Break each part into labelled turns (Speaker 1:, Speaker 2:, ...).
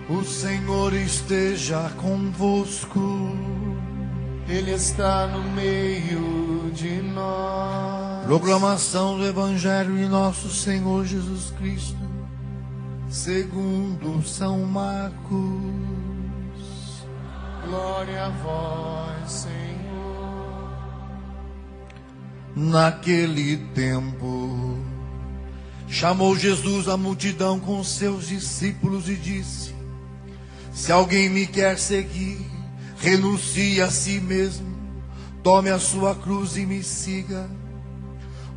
Speaker 1: O Senhor esteja convosco.
Speaker 2: Ele está no meio de nós.
Speaker 1: Proclamação do Evangelho de nosso Senhor Jesus Cristo, segundo São Marcos.
Speaker 2: Glória a vós, Senhor.
Speaker 1: Naquele tempo, chamou Jesus a multidão com seus discípulos e disse: se alguém me quer seguir, renuncie a si mesmo, tome a sua cruz e me siga.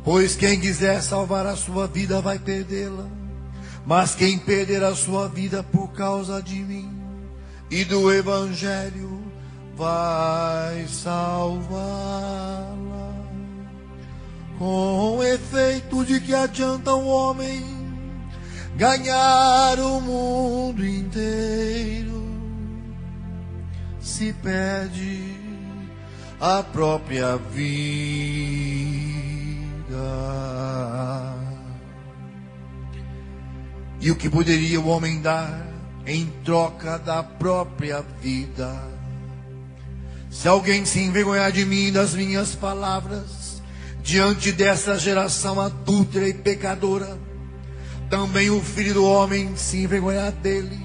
Speaker 1: Pois quem quiser salvar a sua vida vai perdê-la, mas quem perder a sua vida por causa de mim e do Evangelho vai salvá-la. Com efeito, de que adianta um homem ganhar o mundo inteiro se perde a própria vida? E o que poderia o homem dar em troca da própria vida? Se alguém se envergonhar de mim e das minhas palavras diante dessa geração adúltera e pecadora, também o Filho do Homem se envergonhar dele,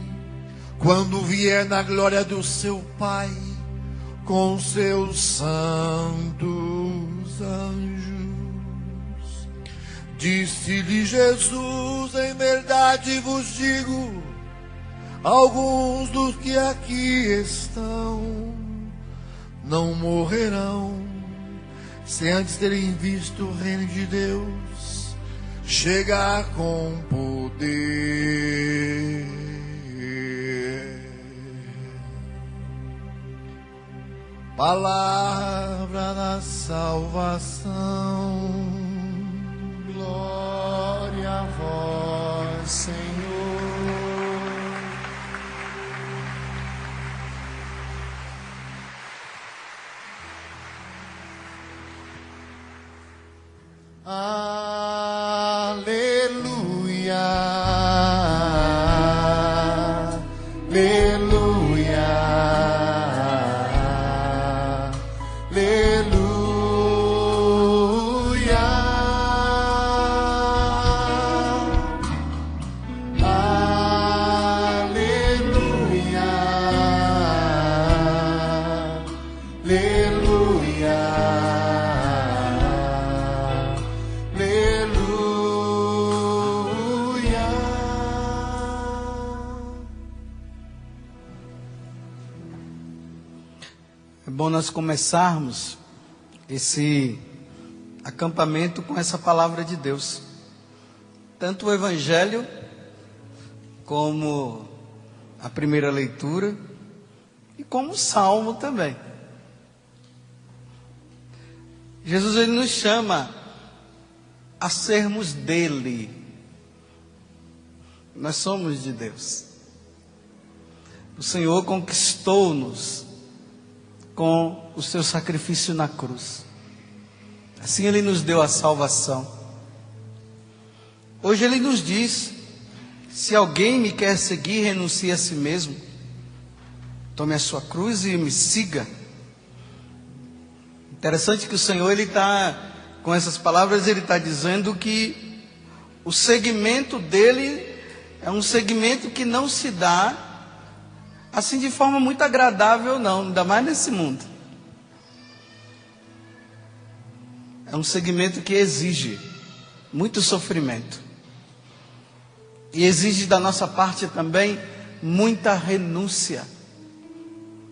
Speaker 1: quando vier na glória do seu Pai com seus santos anjos. Disse-lhe Jesus: em verdade vos digo, alguns dos que aqui estão não morrerão sem antes terem visto o reino de Deus chegar com poder. Palavra da salvação.
Speaker 2: Glória a vós, Senhor. Aleluia, aleluia, aleluia, aleluia, aleluia.
Speaker 3: É bom nós começarmos esse acampamento com essa palavra de Deus. Tanto o Evangelho, como a primeira leitura, e como o Salmo também. Jesus, ele nos chama a sermos dele. Nós somos de Deus. O Senhor conquistou-nos com o seu sacrifício na cruz. Assim Ele nos deu a salvação. Hoje Ele nos diz: se alguém me quer seguir, renuncie a si mesmo, tome a sua cruz e me siga. Interessante que o Senhor, Ele está, com essas palavras, Ele está dizendo que o seguimento dEle é um segmento que não se dá assim de forma muito agradável, não, ainda mais nesse mundo. É um segmento que exige muito sofrimento. E exige da nossa parte também muita renúncia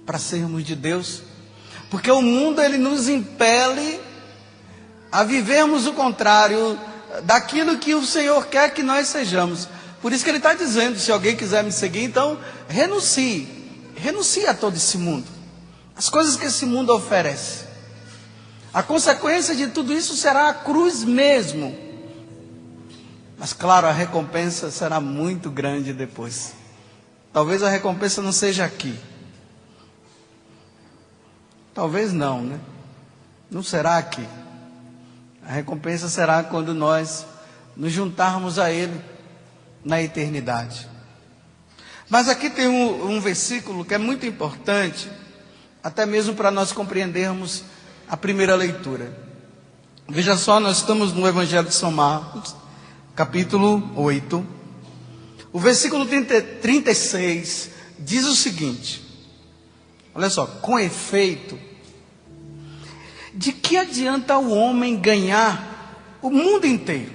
Speaker 3: para sermos de Deus. Porque o mundo, ele nos impele a vivermos o contrário daquilo que o Senhor quer que nós sejamos. Por isso que Ele está dizendo: se alguém quiser me seguir, então renuncie a todo esse mundo, as coisas que esse mundo oferece. A consequência de tudo isso será a cruz mesmo. Mas claro, a recompensa será muito grande depois. Talvez a recompensa não seja aqui. Talvez não, né? Não será aqui. A recompensa será quando nós nos juntarmos a Ele na eternidade. Mas aqui tem um versículo que é muito importante, até mesmo para nós compreendermos a primeira leitura. Veja só, nós estamos no Evangelho de São Marcos, capítulo 8. O versículo 36 diz o seguinte: olha só, com efeito, de que adianta o homem ganhar o mundo inteiro?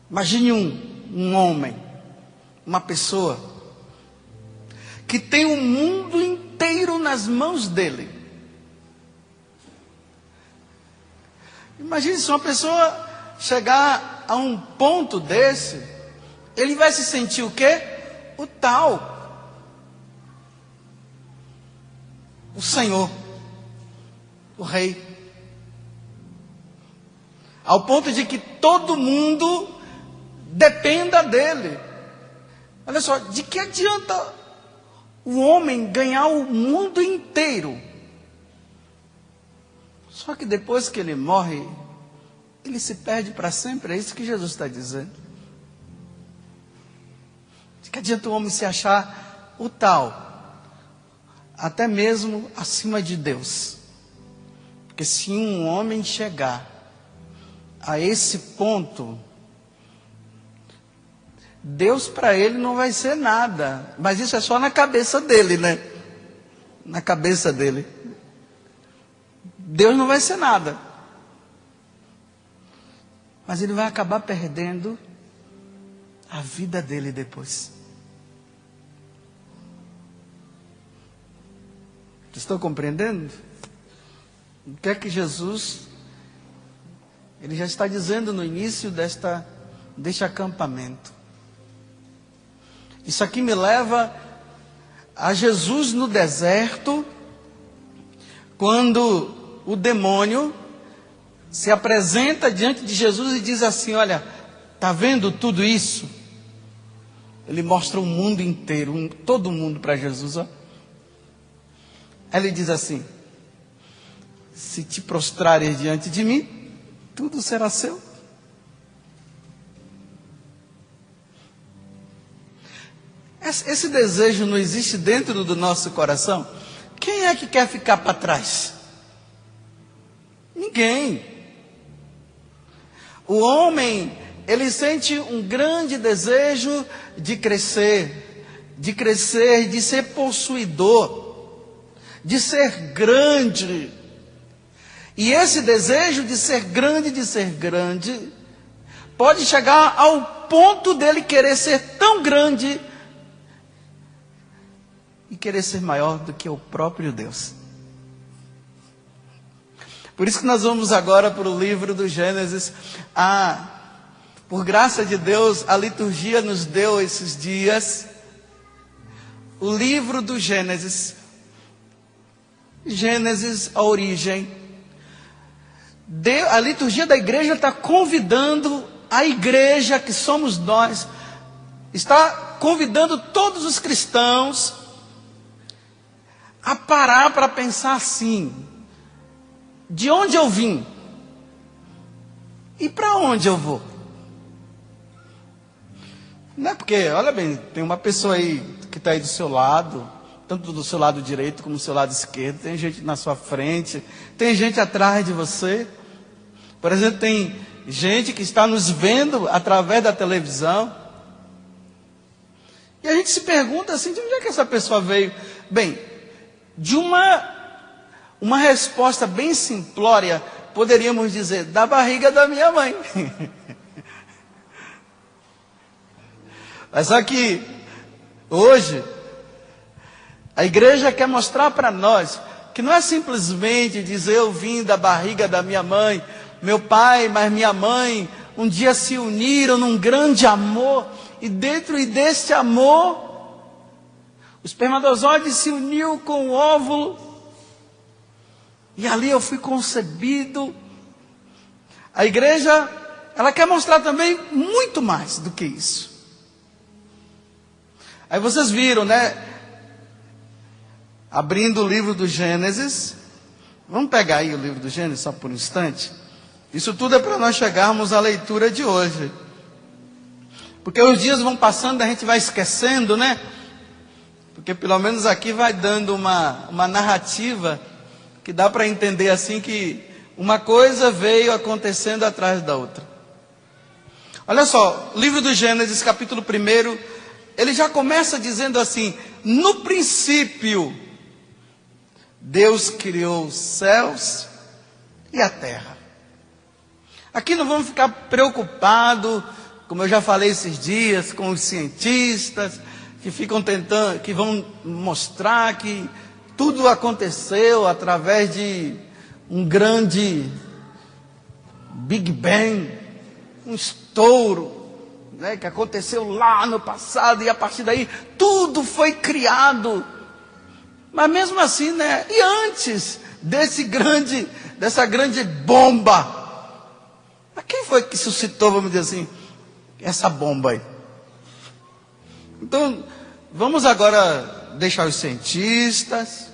Speaker 3: Imagine um homem, uma pessoa, que tem o mundo inteiro nas mãos dele. Imagine se uma pessoa chegar a um ponto desse, ele vai se sentir o quê? O tal, o Senhor, o Rei, ao ponto de que todo mundo dependa dele. Olha só, de que adianta o homem ganhar o mundo inteiro? Só que depois que ele morre, ele se perde para sempre. É isso que Jesus está dizendo. De que adianta o homem se achar o tal, até mesmo acima de Deus? Porque se um homem chegar a esse ponto, Deus para ele não vai ser nada. Mas isso é só na cabeça dele, né? Na cabeça dele. Deus não vai ser nada. Mas ele vai acabar perdendo a vida dele depois. Vocês estão compreendendo? O que é que Jesus, ele já está dizendo no início deste acampamento. Isso aqui me leva a Jesus no deserto, quando o demônio se apresenta diante de Jesus e diz assim: olha, está vendo tudo isso? Ele mostra o mundo inteiro, todo mundo para Jesus. Ó. Ele diz assim: se te prostrares diante de mim, tudo será seu. Esse desejo não existe dentro do nosso coração? Quem é que quer ficar para trás? Ninguém. O homem, ele sente um grande desejo de crescer, de ser possuidor, de ser grande. E esse desejo de ser grande, pode chegar ao ponto dele querer ser tão grande e querer ser maior do que o próprio Deus. Por isso que nós vamos agora para o livro do Gênesis. Por graça de Deus, a liturgia nos deu esses dias o livro do Gênesis. Gênesis, a origem. A liturgia da igreja está convidando a igreja, que somos nós, está convidando todos os cristãos a parar para pensar assim: de onde eu vim? E para onde eu vou? Não é porque, olha bem, tem uma pessoa aí que está aí do seu lado, tanto do seu lado direito como do seu lado esquerdo, tem gente na sua frente, tem gente atrás de você. Por exemplo, tem gente que está nos vendo através da televisão. E a gente se pergunta assim: de onde é que essa pessoa veio? Bem, de uma resposta bem simplória, poderíamos dizer: da barriga da minha mãe. Mas só que hoje a igreja quer mostrar para nós que não é simplesmente dizer: eu vim da barriga da minha mãe, meu pai, mas minha mãe um dia se uniram num grande amor, e dentro deste amor o espermatozoide se uniu com o óvulo, e ali eu fui concebido. A igreja, ela quer mostrar também muito mais do que isso. Aí vocês viram, né? Abrindo o livro do Gênesis. Vamos pegar aí o livro do Gênesis só por um instante. Isso tudo é para nós chegarmos à leitura de hoje. Porque os dias vão passando, a gente vai esquecendo, né? Porque pelo menos aqui vai dando uma narrativa que dá para entender assim que uma coisa veio acontecendo atrás da outra. Olha só, o livro do Gênesis, capítulo 1, ele já começa dizendo assim: no princípio, Deus criou os céus e a terra. Aqui não vamos ficar preocupados, como eu já falei esses dias, com os cientistas que ficam tentando, que vão mostrar que tudo aconteceu através de um grande Big Bang, um estouro, né, que aconteceu lá no passado e a partir daí tudo foi criado. Mas mesmo assim, né? E antes dessa grande bomba, a quem foi que suscitou, vamos dizer assim, essa bomba aí? Então, vamos agora deixar os cientistas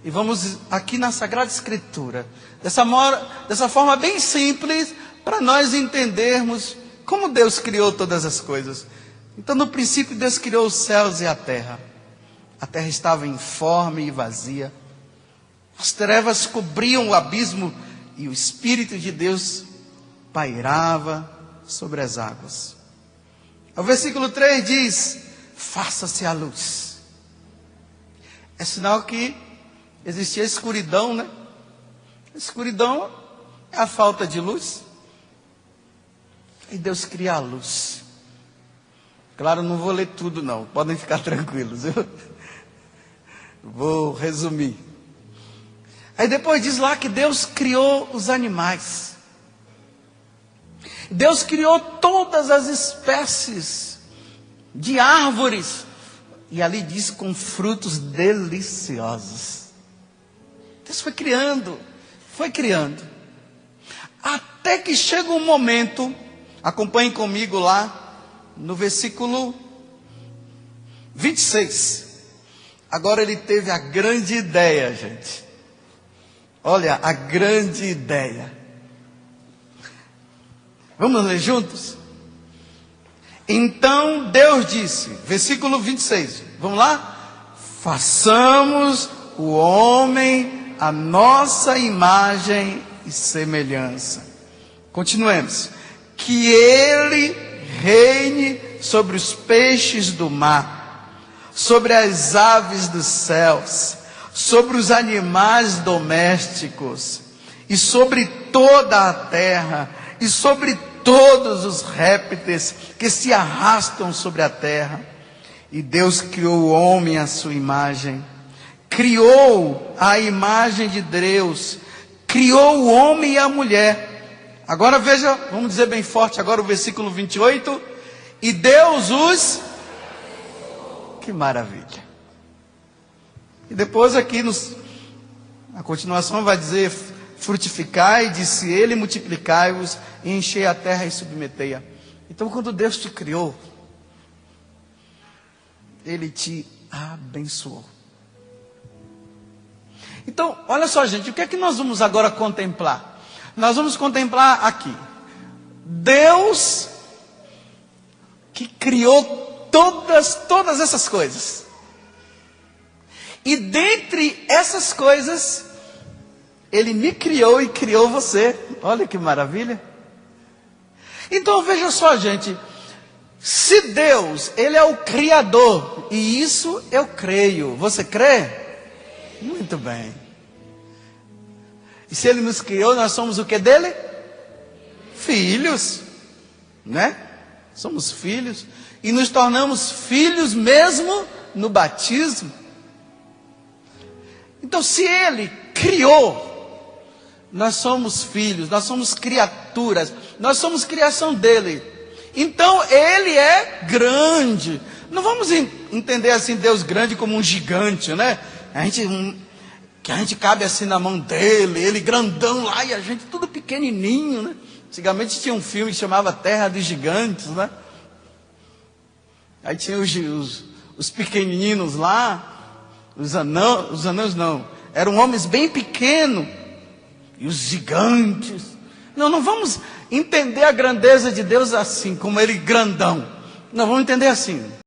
Speaker 3: e vamos aqui na Sagrada Escritura, dessa forma bem simples, para nós entendermos como Deus criou todas as coisas. Então, no princípio, Deus criou os céus e a terra. A terra estava informe e vazia. As trevas cobriam o abismo e o Espírito de Deus pairava sobre as águas. O versículo 3 diz: faça-se a luz. É sinal que existia escuridão, né? A escuridão é a falta de luz. E Deus cria a luz. Claro, não vou ler tudo não, podem ficar tranquilos. Eu vou resumir. Aí depois diz lá que Deus criou os animais. Deus criou todas as espécies de árvores. E ali diz com frutos deliciosos. Deus foi criando. Até que chega um momento, acompanhem comigo lá, no versículo 26. Agora ele teve a grande ideia, gente. Olha, a grande ideia. Vamos ler juntos? Então Deus disse, versículo 26, vamos lá? Façamos o homem a nossa imagem e semelhança. Continuemos. Que ele reine sobre os peixes do mar, sobre as aves dos céus, sobre os animais domésticos, e sobre toda a terra, e sobre todos os répteis que se arrastam sobre a terra. E Deus criou o homem à sua imagem, criou a imagem de Deus, criou o homem e a mulher. Agora veja, vamos dizer bem forte agora o versículo 28. E Deus os... Que maravilha. E depois aqui a continuação vai dizer: frutificai, disse ele, multiplicai-vos, e enchei a terra e submetei-a. Então quando Deus te criou, Ele te abençoou. Então, olha só, gente, o que é que nós vamos agora contemplar? Nós vamos contemplar aqui Deus que criou todas essas coisas. E dentre essas coisas, Ele me criou e criou você. Olha que maravilha. Então veja só, gente, se Deus, Ele é o Criador, e isso eu creio. Você crê? Muito bem. E se Ele nos criou, nós somos o que dele? Filhos, né? Somos filhos, e nos tornamos filhos mesmo no batismo. Então, se Ele criou, nós somos filhos, nós somos criaturas, nós somos criação dEle. Então, Ele é grande. Não vamos entender assim Deus grande como um gigante, né? Que a gente cabe assim na mão dEle, Ele grandão lá e a gente tudo pequenininho, né? Antigamente tinha um filme que chamava Terra dos Gigantes, né? Aí tinha os pequenininhos lá. Os anãos não, eram homens bem pequenos, e os gigantes, Não vamos entender a grandeza de Deus assim, como Ele grandão. Não, vamos entender assim.